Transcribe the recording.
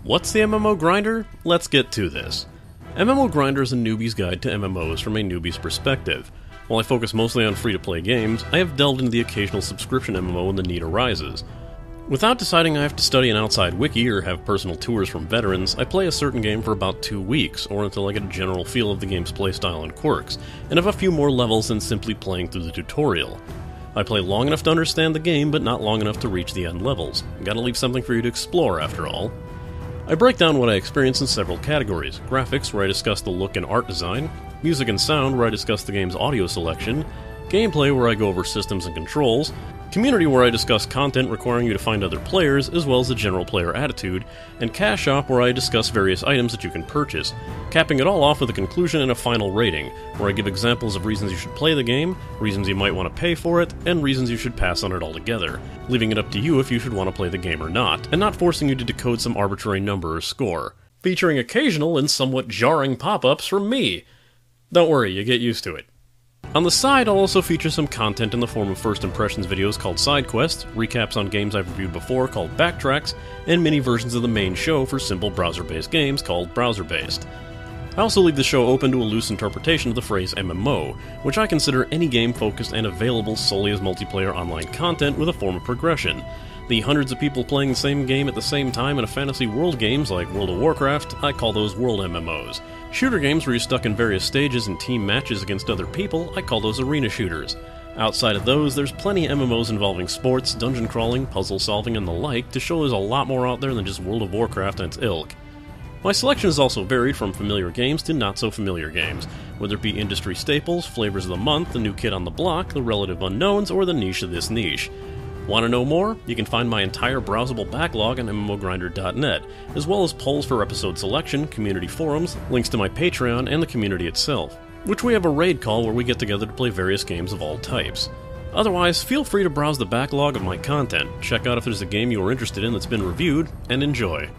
What's the MMO grinder? Let's get to this. MMO Grinder is a newbie's guide to MMOs from a newbie's perspective. While I focus mostly on free-to-play games, I have delved into the occasional subscription MMO when the need arises. Without deciding I have to study an outside wiki or have personal tours from veterans, I play a certain game for about 2 weeks, or until I get a general feel of the game's playstyle and quirks, and have a few more levels than simply playing through the tutorial. I play long enough to understand the game, but not long enough to reach the end levels. Gotta leave something for you to explore, after all. I break down what I experience in several categories: graphics, where I discuss the look and art design; music and sound, where I discuss the game's audio selection; gameplay, where I go over systems and controls; community, where I discuss content requiring you to find other players, as well as the general player attitude; and cash shop, where I discuss various items that you can purchase, capping it all off with a conclusion and a final rating, where I give examples of reasons you should play the game, reasons you might want to pay for it, and reasons you should pass on it altogether, leaving it up to you if you should want to play the game or not, and not forcing you to decode some arbitrary number or score, featuring occasional and somewhat jarring pop-ups from me. Don't worry, you get used to it. On the side, I'll also feature some content in the form of first impressions videos called Side Quests, recaps on games I've reviewed before called Backtracks, and mini versions of the main show for simple browser-based games called Browser-based. I also leave the show open to a loose interpretation of the phrase MMO, which I consider any game focused and available solely as multiplayer online content with a form of progression. The hundreds of people playing the same game at the same time in a fantasy world games like World of Warcraft, I call those world MMOs. Shooter games where you're stuck in various stages and team matches against other people, I call those arena shooters. Outside of those, there's plenty of MMOs involving sports, dungeon crawling, puzzle solving, and the like to show there's a lot more out there than just World of Warcraft and its ilk. My selection is also varied from familiar games to not-so-familiar games, whether it be industry staples, flavors of the month, the new kid on the block, the relative unknowns, or the niche of this niche. Want to know more? You can find my entire browsable backlog on mmogrinder.net, as well as polls for episode selection, community forums, links to my Patreon, and the community itself, which we have a raid call where we get together to play various games of all types. Otherwise, feel free to browse the backlog of my content, check out if there's a game you are interested in that's been reviewed, and enjoy.